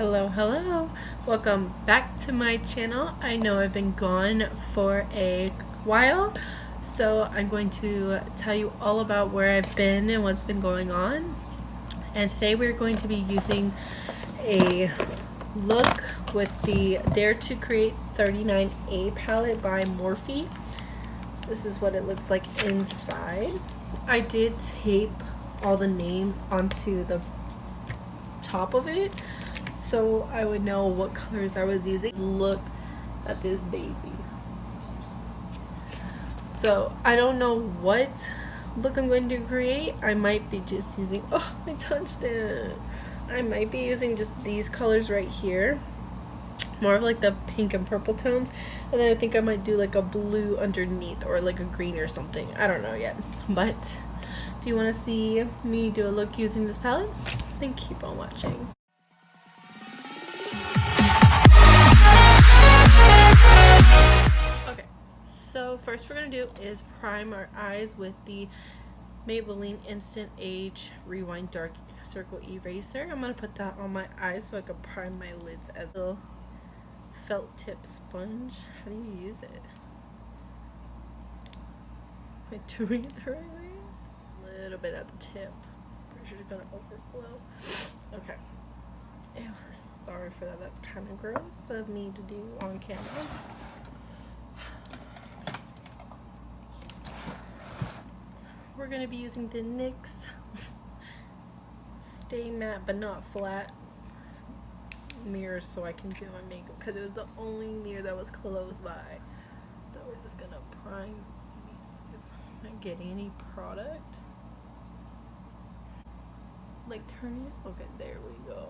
Hello, welcome back to my channel. I know I've been gone for a while, so I'm going to tell you all about where I've been and what's been going on. And today we're going to be using a look with the Dare to Create 39A palette by Morphe. This is what it looks like inside. I did tape all the names onto the top of it so I would know what colors I was using. Look at this baby. So I don't know what look I'm going to create. I might be just using, oh, I touched it. I might be using just these colors right here, more of like the pink and purple tones, and then I think I might do like a blue underneath or like a green or something. I don't know yet, but if you want to see me do a look using this palette, then keep on watching. Okay, so first we're going to do is prime our eyes with the Maybelline Instant Age Rewind Dark Circle Eraser. I'm going to put that on my eyes so I can prime my lids as a little felt tip sponge. How do you use it? Am I doing it the right way? A little bit at the tip. Pretty sure it's going to overflow. Okay. Ew, sorry for that. That's kind of gross of me to do on camera. We're going to be using the NYX Stay Matte But Not Flat mirror so I can do my makeup, because it was the only mirror that was close by. So we're just going to prime these. Not getting any product. Like turn it. Okay, there we go.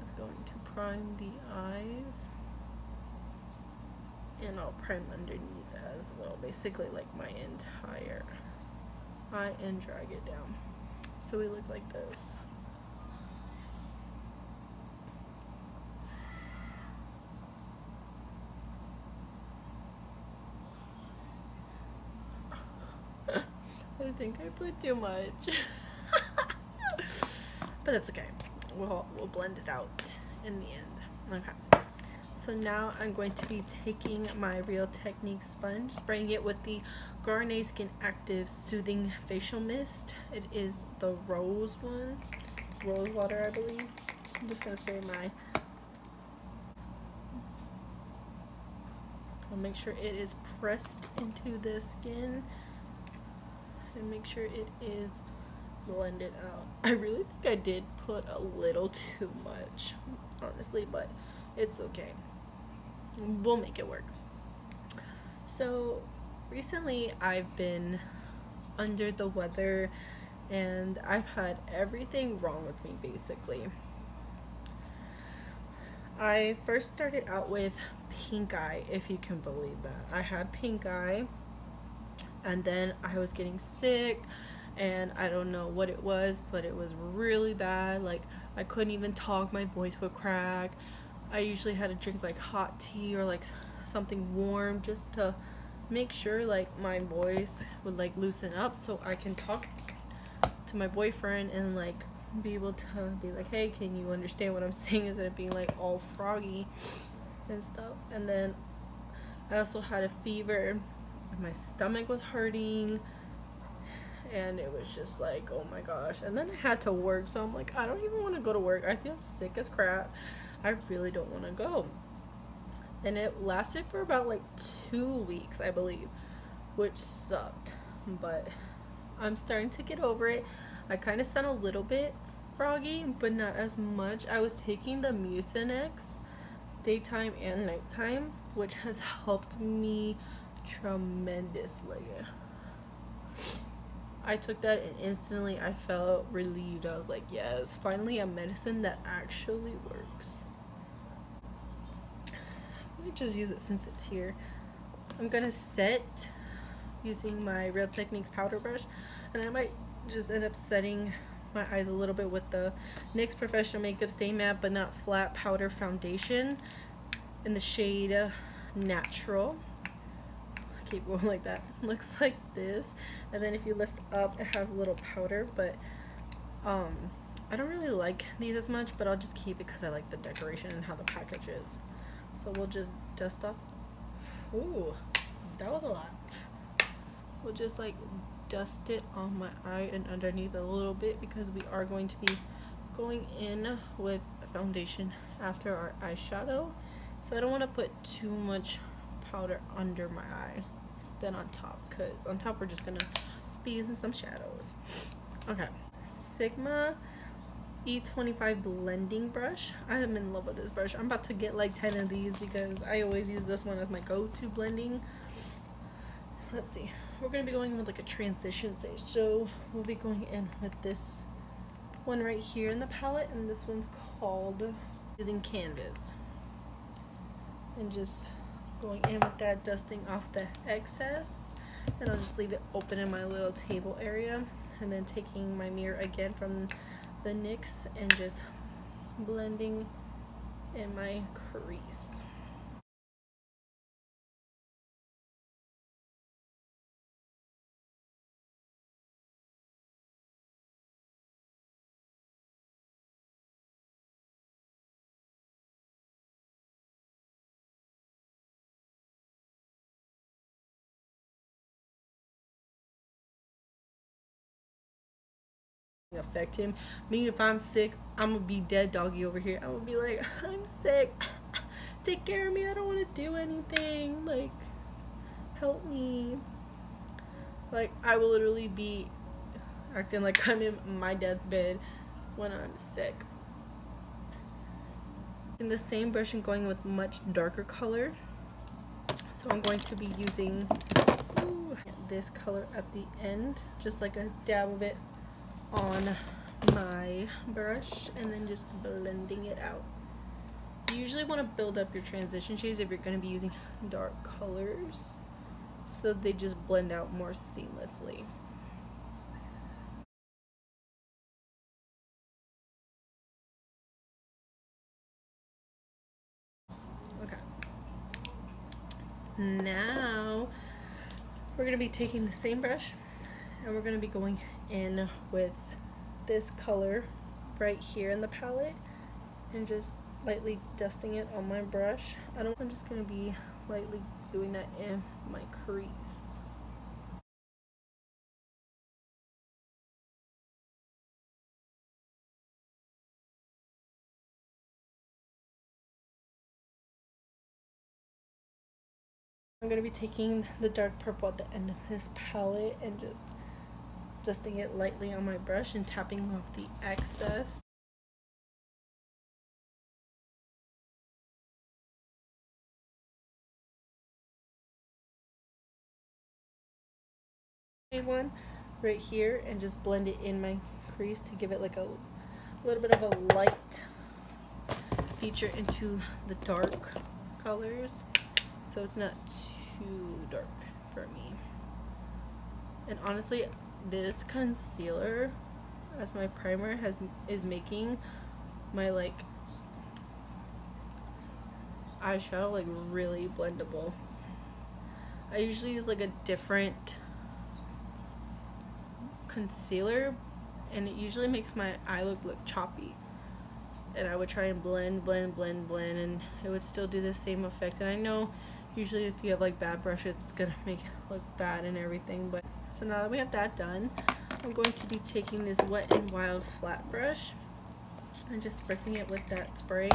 Just going to prime the eyes. And I'll prime underneath as well, basically like my entire eye, and drag it down so we look like this. I think I put too much. But that's okay. We'll blend it out in the end. Okay. So now I'm going to be taking my Real Technique sponge, spraying it with the Garnier Skin Active Soothing Facial Mist. It is the rose one, rose water, I believe. I'm just gonna spray my. I'll make sure it is pressed into the skin, and make sure it is blended out. I really think I did put a little too much, honestly, but it's okay. We'll make it work. So recently I've been under the weather and I've had everything wrong with me, basically. I first started out with pink eye, if you can believe that. I had pink eye, and then I was getting sick, and I don't know what it was, but it was really bad. Like, I couldn't even talk, my voice would crack. I usually had to drink like hot tea or like something warm just to make sure like my voice would like loosen up so I can talk to my boyfriend and like be able to be like, hey, can you understand what I'm saying, instead of being like all froggy and stuff. And then I also had a fever, my stomach was hurting, and it was just like, oh my gosh. And then I had to work, so I'm like, I don't even want to go to work. I feel sick as crap. I really don't want to go. And it lasted for about like 2 weeks, I believe, which sucked, but I'm starting to get over it. I kind of sound a little bit froggy, but not as much. I was taking the Mucinex daytime and nighttime, which has helped me tremendously. I took that and instantly I felt relieved. I was like, yes, finally a medicine that actually works. I might just use it since it's here. I'm gonna set using my Real Techniques powder brush, and I might just end up setting my eyes a little bit with the NYX Professional Makeup Stay Matte But Not Flat Powder Foundation in the shade Natural. Keep going like that. Looks like this, and then if you lift up, it has a little powder, but I don't really like these as much, but I'll just keep it because I like the decoration and how the package is. So we'll just dust off. Ooh, that was a lot. We'll just like dust it on my eye and underneath a little bit because we are going to be going in with foundation after our eyeshadow. So I don't want to put too much powder under my eye than on top, because on top we're just gonna be using some shadows. Okay, Sigma E25 blending brush. I am in love with this brush. I'm about to get like 10 of these because I always use this one as my go-to blending. Let's see, we're gonna be going in with like a transition stage, so we'll be going in with this one right here in the palette, and this one's called Using Canvas, and just going in with that, dusting off the excess, and I'll just leave it open in my little table area, and then taking my mirror again from the NYX and just blending in my crease. Affect him. Me, if I'm sick, I'm gonna be dead doggy over here. I'm gonna be like, I'm sick, take care of me, I don't want to do anything, like help me. Like I will literally be acting like I'm in my deathbed when I'm sick. In the same brush and going with much darker color, so I'm going to be using this color at the end, just like a dab of it on my brush, and then just blending it out. You usually want to build up your transition shades if you're going to be using dark colors, so they just blend out more seamlessly. Okay, now we're going to be taking the same brush and we're going to be going in with this color right here in the palette and just lightly dusting it on my brush. I'm just going to be lightly doing that in my crease. I'm going to be taking the dark purple at the end of this palette and just dusting it lightly on my brush and tapping off the excess. One right here and just blend it in my crease to give it like a little bit of a light feature into the dark colors, so it's not too dark for me. And honestly, this concealer as my primer is making my like eyeshadow like really blendable. I usually use like a different concealer and it usually makes my eye look choppy, and I would try and blend and it would still do the same effect. And I know usually if you have like bad brushes it's gonna make it look bad and everything, but so now that we have that done, I'm going to be taking this Wet n Wild flat brush and just spritzing it with that spray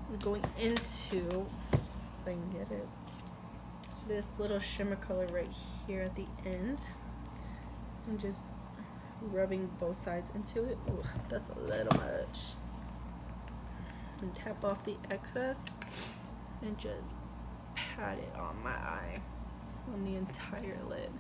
and going into, if I can get it, this little shimmer color right here at the end, and just rubbing both sides into it. Ooh, that's a little much. And tap off the excess and just pat it on my eye, on the entire lid.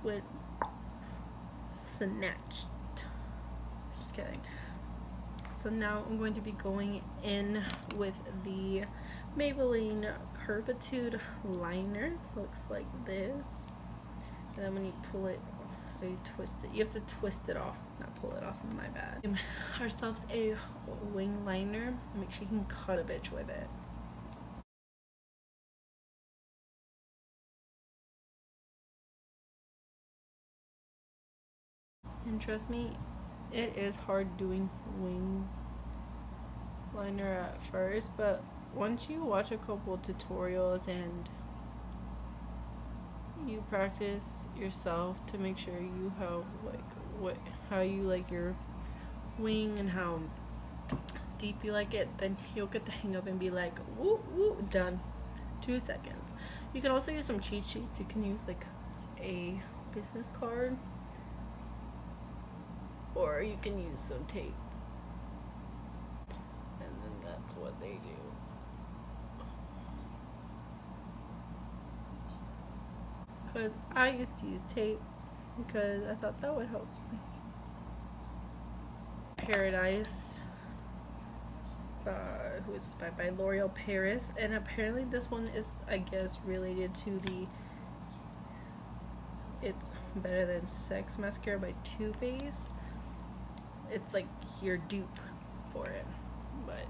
With snatched. Just kidding. So now I'm going to be going in with the Maybelline Curvitude liner. Looks like this. And then when you pull it, you twist it. You have to twist it off, not pull it off. My bad. Give ourselves a wing liner. Make sure you can cut a bitch with it. And trust me, it is hard doing wing liner at first, but once you watch a couple tutorials and you practice yourself to make sure you have how you like your wing and how deep you like it, then you'll get the hang of it and be like, woo woo, done. 2 seconds. You can also use some cheat sheets. You can use like a business card, or you can use some tape, and then that's what they do. Because I used to use tape because I thought that would help me. Paradise, who's by L'Oreal Paris, and apparently this one is, I guess, related to the It's Better Than Sex mascara by Too Faced. It's like your dupe for it, but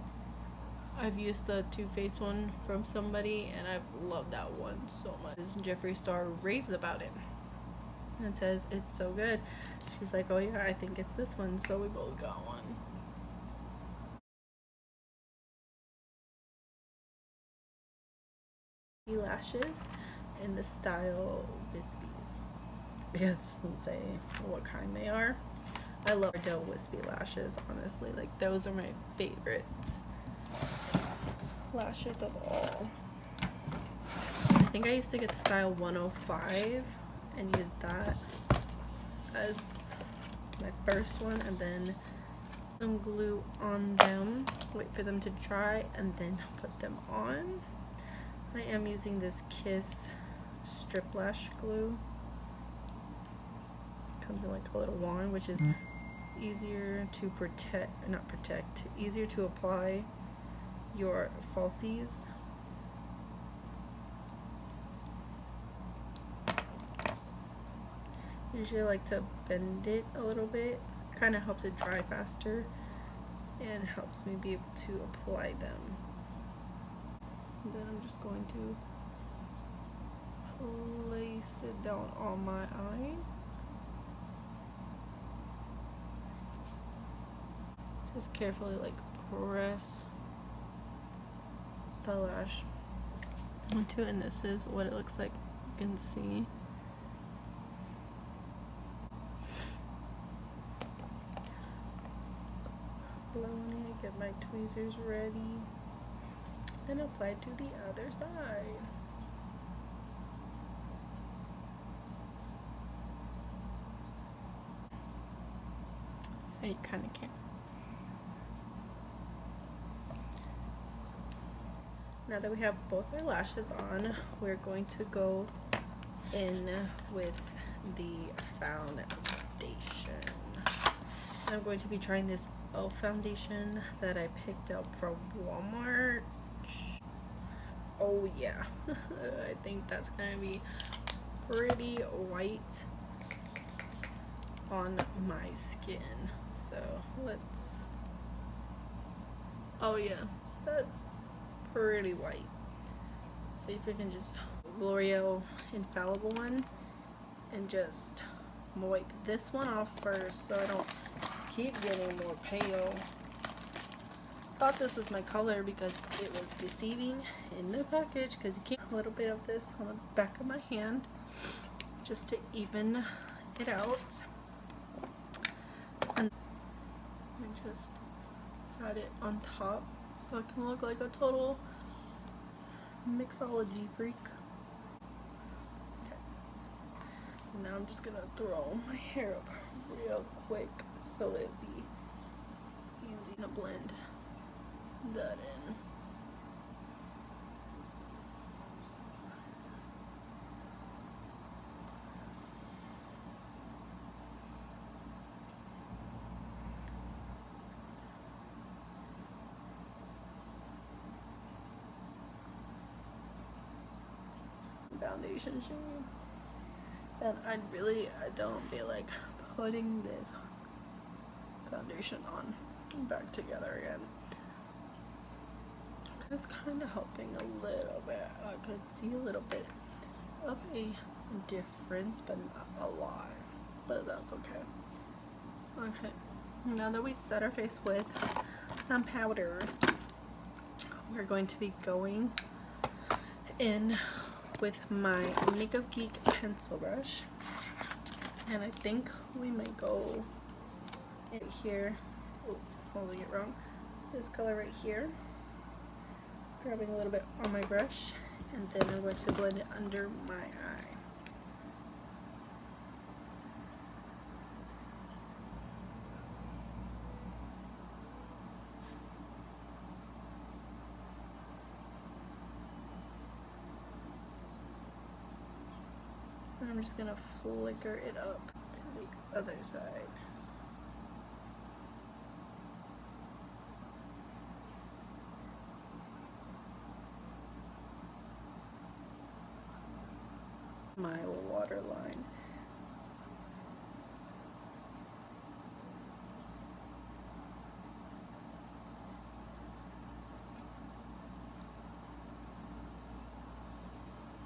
I've used the Too Faced one from somebody and I've loved that one so much. Jeffree Star raves about it and says it's so good. She's like, oh yeah, I think it's this one, so we both got one. Lashes in the style Wispies, because it doesn't say what kind they are. I love Ardell Wispy lashes, honestly. Like, those are my favorite lashes of all. I think I used to get the style 105 and use that as my first one, and then some glue on them, wait for them to dry, and then put them on. I am using this Kiss strip lash glue. Comes in like a little wand, which is easier to easier to apply your falsies. Usually I like to bend it a little bit, kind of helps it dry faster and helps me be able to apply them. And then I'm just going to place it down on my eye. Just carefully like press the lash onto it, and this is what it looks like. You can see. Blowing it, get my tweezers ready, and apply to the other side. And you kind of can't. Now that we have both our lashes on, we're going to go in with the foundation. And I'm going to be trying this Elf foundation that I picked up from Walmart. Oh yeah, I think that's gonna be pretty white on my skin. So let's, oh yeah, that's pretty white. Let's see if we can just L'Oreal infallible one and just wipe this one off first so I don't keep getting more pale. Thought this was my color because it was deceiving in the package, because you keep a little bit of this on the back of my hand just to even it out, and just add it on top so it can look like a total mixology freak. Okay, now I'm just gonna throw my hair up real quick so it'd be easy to blend that in. Foundation shade, and I don't feel like putting this foundation on back together again. It's kind of helping a little bit. I could see a little bit of a difference, but not a lot. But that's okay. Okay, now that we set our face with some powder, we're going to be going in with my Makeup Geek pencil brush, and I think we might go in here. Oh, holding it wrong. This color right here. Grabbing a little bit on my brush, and then I'm going to blend it under my eye. And I'm just gonna flicker it up to the other side. My waterline.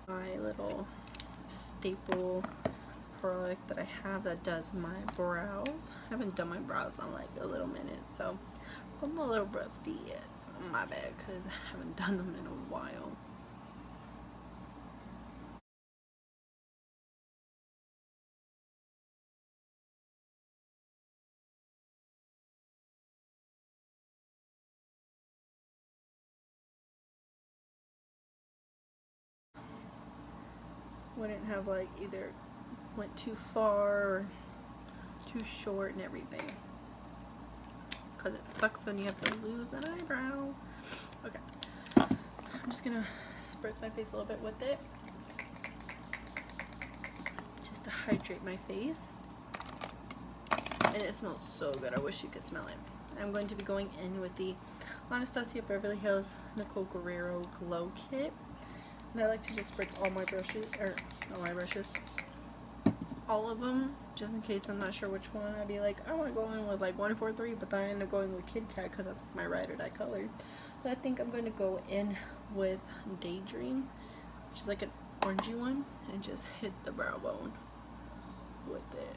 My little staple product that I have that does my brows. I haven't done my brows in like a little minute, so I'm a little rusty. It's my bad because I haven't done them in a while. Wouldn't have like either went too far or too short and everything, because it sucks when you have to lose an eyebrow. Okay, I'm just gonna spritz my face a little bit with it just to hydrate my face, and it smells so good. I wish you could smell it. I'm going to be going in with the Anastasia Beverly Hills Nicole Guerrero Glow Kit. And I like to just spritz all my brushes, or not my brushes, all of them, just in case I'm not sure which one. I'd be like, I want to go in with like 143, but then I end up going with Kit Kat because that's my ride or die color. But I think I'm going to go in with Daydream, which is like an orangey one, and just hit the brow bone with it.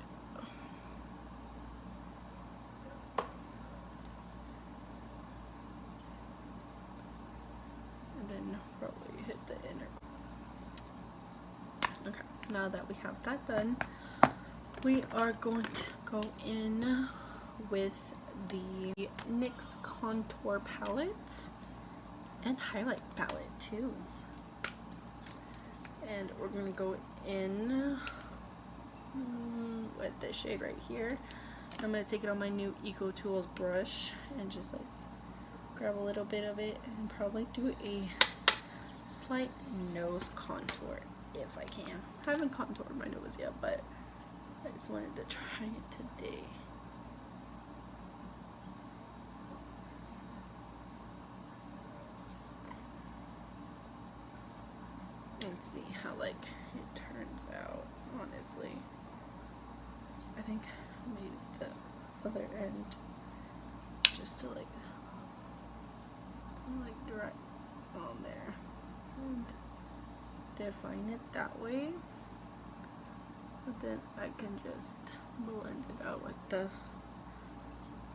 And then probably hit the inner. Okay, now that we have that done, we are going to go in with the NYX contour palette and highlight palette too. And we're going to go in with this shade right here. I'm going to take it on my new Eco Tools brush and just like grab a little bit of it and probably do a slight nose contour if I can. I haven't contoured my nose yet, but I just wanted to try it today. Let's see how like it turns out. Honestly, I think I'm gonna use the other end just to like dry on there and define it that way, so then I can just blend it out with the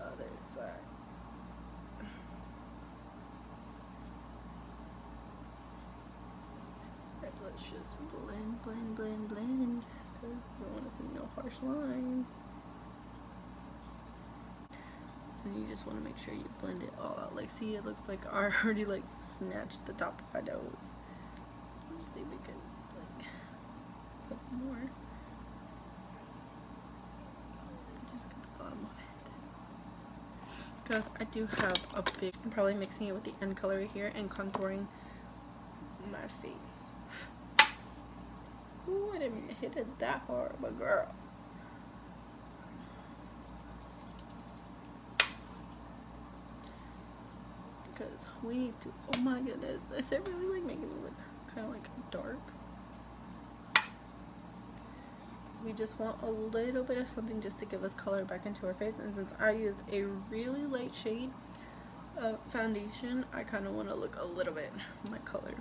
other side. Right, let's just blend, blend, blend, blend, because we don't want to see no harsh lines. And you just want to make sure you blend it all out. Like, see, it looks like I already like snatched the top of my nose. Let's see if we can like put more. Just get the bottom of it, because I do have a big. I'm probably mixing it with the end color right here and contouring my face. Ooh, I didn't hit it that hard, but girl. Because we need to, oh my goodness, is it really like making me look kind of like dark? Because we just want a little bit of something just to give us color back into our face, and since I used a really light shade of foundation, I kind of want to look a little bit my color.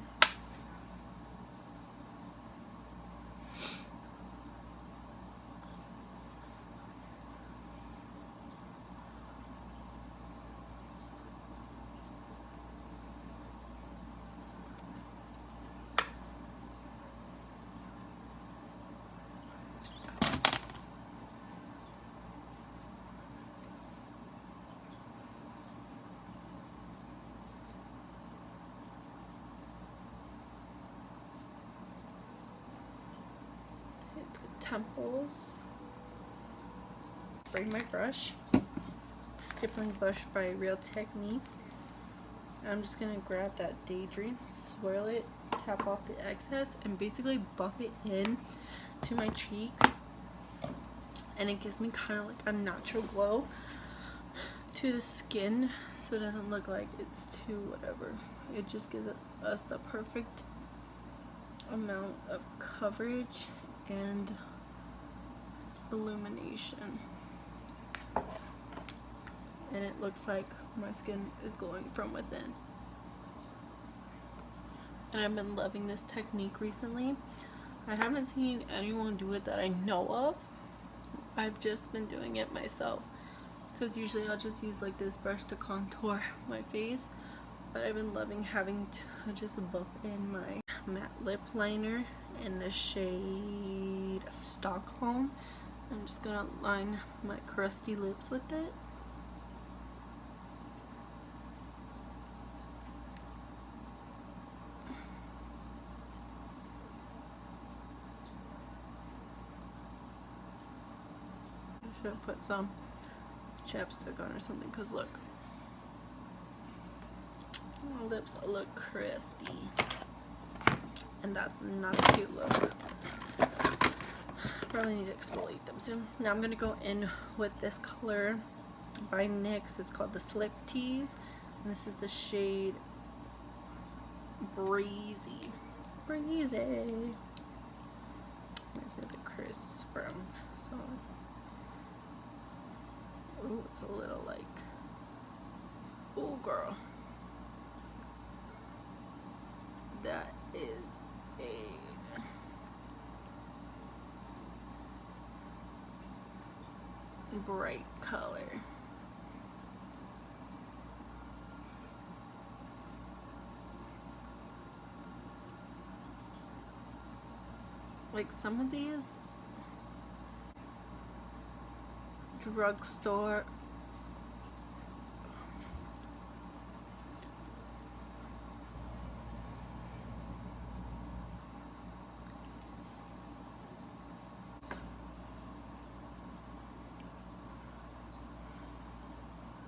temples. Bring my brush, stippling brush by Real Technique. I'm just gonna grab that Daydream, swirl it, tap off the excess, and basically buff it in to my cheeks. And it gives me kind of like a natural glow to the skin, so it doesn't look like it's too whatever. It just gives us the perfect amount of coverage and illumination. And it looks like my skin is glowing from within. And I've been loving this technique recently. I haven't seen anyone do it that I know of. I've just been doing it myself, because usually I'll just use like this brush to contour my face, but I've been loving having to just buff in my matte lip liner in the shade Stockholm. I'm just gonna line my crusty lips with it. Should put some chapstick on or something, because look, my lips look crusty, and that's not a cute look. Probably need to exfoliate them soon. Now I'm gonna go in with this color by NYX. It's called the Slip Tease, and this is the shade Breezy. Reminds me of the Chris Brown song. Ooh, it's a little like, ooh girl, that is a bright color. Like some of these drugstore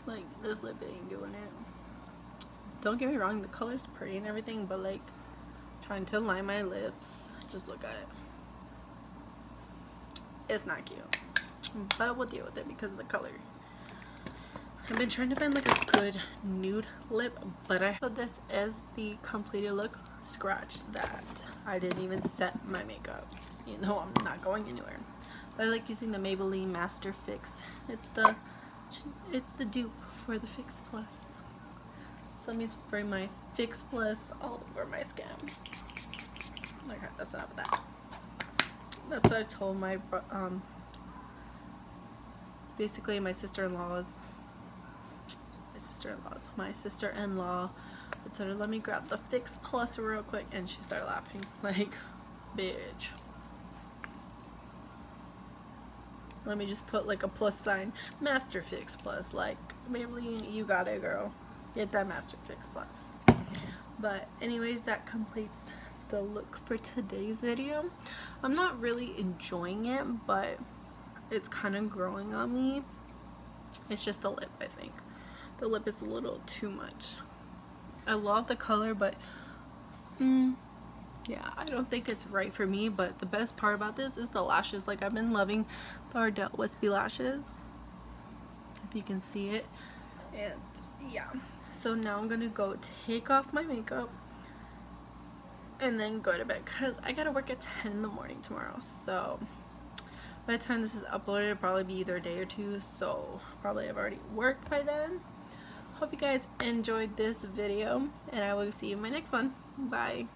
like this lip ain't doing it. Don't get me wrong, the color's pretty and everything, but like trying to line my lips, just look at it, it's not cute. But we'll deal with it because of the color. I've been trying to find like a good nude lip, but so this is the completed look. Scratch that. I didn't even set my makeup, you know, I'm not going anywhere. But I like using the Maybelline Master Fix. It's the dupe for the Fix Plus. So let me spray my Fix Plus all over my skin. Okay, that's enough of that. That's what I told my basically my sister-in-law I told her, let me grab the Fix Plus real quick, and she started laughing like, bitch, let me just put like a plus sign, Master Fix Plus, like, Maybelline, you got it girl, get that Master Fix Plus. But anyways, that completes the look for today's video. I'm not really enjoying it, but it's kind of growing on me. It's just the lip, I think. The lip is a little too much. I love the color, but yeah, I don't think it's right for me. But the best part about this is the lashes. Like, I've been loving the Ardell Wispy lashes, if you can see it. And yeah, so now I'm gonna go take off my makeup and then go to bed, because I gotta work at 10 in the morning tomorrow. So by the time this is uploaded, it'll probably be either a day or two, so probably I've already worked by then. Hope you guys enjoyed this video, and I will see you in my next one. Bye.